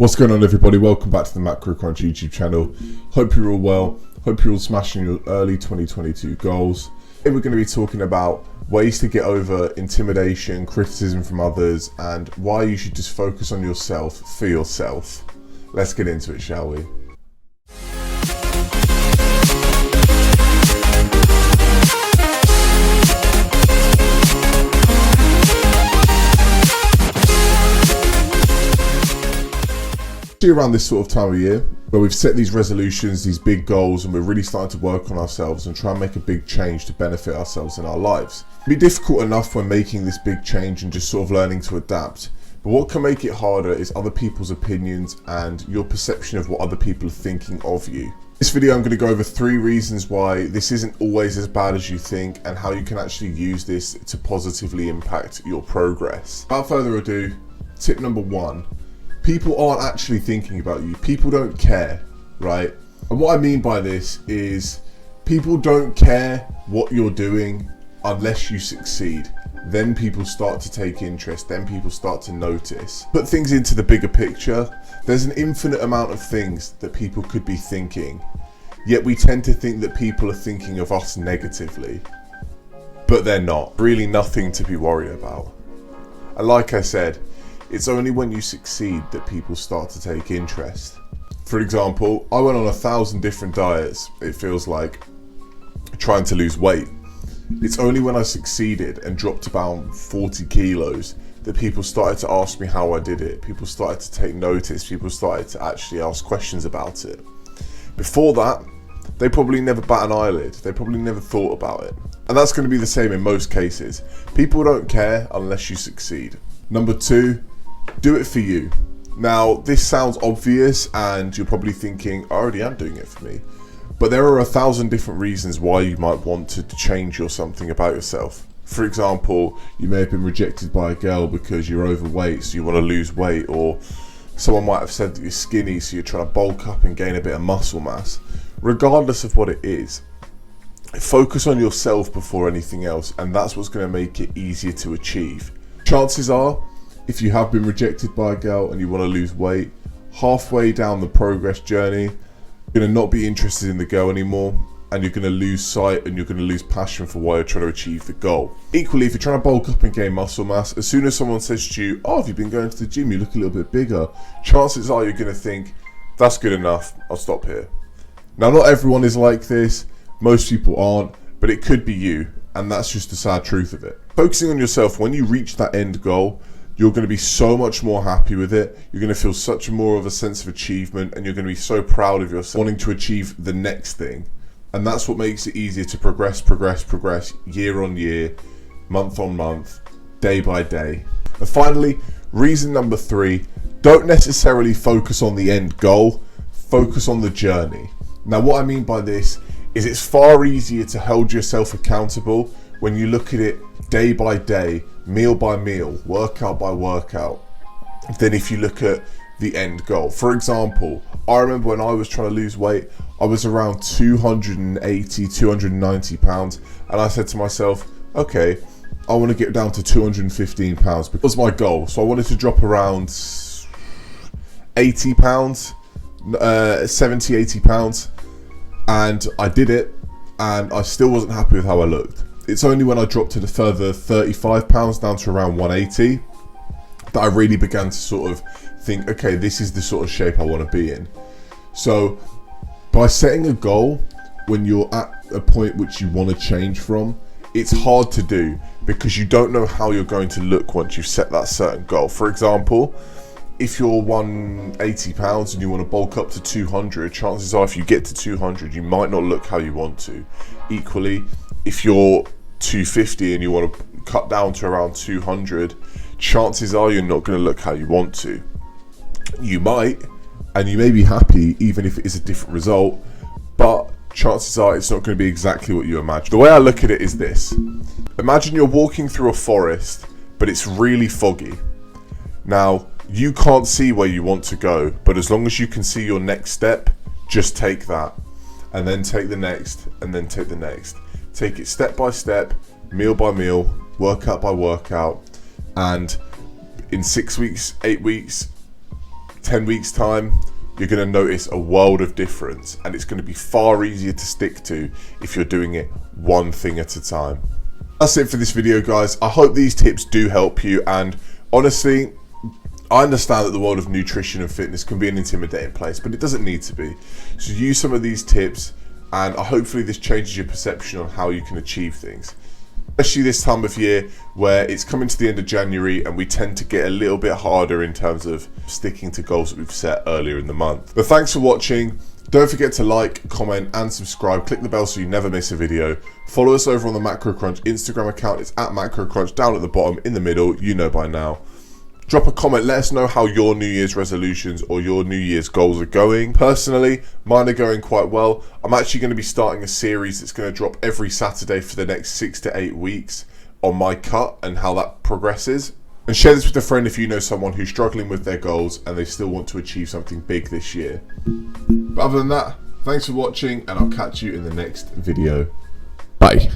What's going on, everybody? Welcome back to the MacroCrunch YouTube channel. Hope you're all well. Hope you're all smashing your early 2022 goals. Today we're going to be talking about ways to get over intimidation, criticism from others, and why you should just focus on yourself for yourself. Let's get into it, shall we? Around this sort of time of year where we've set these resolutions, these big goals, and we're really starting to work on ourselves and try and make a big change to benefit ourselves in our lives. It'd be difficult enough when making this big change and just sort of learning to adapt, but what can make it harder is other people's opinions and your perception of what other people are thinking of you. In this video I'm going to go over 3 reasons why this isn't always as bad as you think and how you can actually use this to positively impact your progress. Without further ado, tip number 1. People aren't actually thinking about you. People don't care, right? And what I mean by this is people don't care what you're doing unless you succeed. Then people start to take interest, then people start to notice. Put things into the bigger picture. There's an infinite amount of things that people could be thinking, yet we tend to think that people are thinking of us negatively, but they're not. Really nothing to be worried about. And like I said, it's only when you succeed that people start to take interest. For example, I went on 1,000 different diets, it feels like, trying to lose weight. It's only when I succeeded and dropped about 40 kilos that people started to ask me how I did it. People started to take notice, people started to actually ask questions about it. Before that, they probably never bat an eyelid, they probably never thought about it. And that's going to be the same in most cases. People don't care unless you succeed. Number 2, do it for you. Now, this sounds obvious and you're probably thinking, I already am doing it for me. But there are 1,000 different reasons why you might want to change or something about yourself. For example, you may have been rejected by a girl because you're overweight, so you want to lose weight, or someone might have said that you're skinny, so you're trying to bulk up and gain a bit of muscle mass. Regardless of what it is, focus on yourself before anything else, and that's what's going to make it easier to achieve. Chances are, if you have been rejected by a girl and you want to lose weight, halfway down the progress journey, you're going to not be interested in the girl anymore, and you're going to lose sight and you're going to lose passion for why you're trying to achieve the goal. Equally, if you're trying to bulk up and gain muscle mass, as soon as someone says to you, oh, have you been going to the gym, you look a little bit bigger, chances are you're going to think, that's good enough, I'll stop here. Now, not everyone is like this, most people aren't, but it could be you, and that's just the sad truth of it. Focusing on yourself, when you reach that end goal, you're going to be so much more happy with it. You're going to feel such more of a sense of achievement, and you're going to be so proud of yourself, wanting to achieve the next thing. And that's what makes it easier to progress year on year, month on month, day by day. And finally, reason number 3, don't necessarily focus on the end goal, focus on the journey. Now, what I mean by this is it's far easier to hold yourself accountable when you look at it day by day, meal by meal, workout by workout, than if you look at the end goal. For example, I remember when I was trying to lose weight, I was around 280, 290 pounds, and I said to myself, okay, I want to get down to 215 pounds because that was my goal. So I wanted to drop around 80 pounds, 70, 80 pounds, and I did it, and I still wasn't happy with how I looked. It's only when I dropped to the further 35 pounds down to around 180 that I really began to sort of think, okay, this is the sort of shape I want to be in. So by setting a goal when you're at a point which you want to change from, it's hard to do because you don't know how you're going to look once you've set that certain goal. For example, if you're 180 pounds and you want to bulk up to 200, chances are if you get to 200, you might not look how you want to. Equally, if you're 250 and you want to cut down to around 200, chances are you're not going to look how you want to. You might, and you may be happy even if it is a different result, but chances are it's not going to be exactly what you imagine. The way I look at it is this. Imagine you're walking through a forest, but it's really foggy. Now, you can't see where you want to go, but as long as you can see your next step, just take that, and then take the next, and then take the next. Take it step by step, meal by meal, workout by workout, and in 6 weeks, 8 weeks, 10 weeks time, you're going to notice a world of difference, and it's going to be far easier to stick to if you're doing it one thing at a time. That's it for this video, guys. I hope these tips do help you, and honestly, I understand that the world of nutrition and fitness can be an intimidating place, but it doesn't need to be. So use some of these tips, and hopefully this changes your perception on how you can achieve things. Especially this time of year where it's coming to the end of January and we tend to get a little bit harder in terms of sticking to goals that we've set earlier in the month. But thanks for watching. Don't forget to like, comment and subscribe. Click the bell so you never miss a video. Follow us over on the MacroCrunch Instagram account. It's at MacroCrunch down at the bottom in the middle. You know by now. Drop a comment, let us know how your New Year's resolutions or your New Year's goals are going. Personally, mine are going quite well. I'm actually going to be starting a series that's going to drop every Saturday for the next 6 to 8 weeks on my cut and how that progresses. And share this with a friend if you know someone who's struggling with their goals and they still want to achieve something big this year. But other than that, thanks for watching and I'll catch you in the next video. Bye.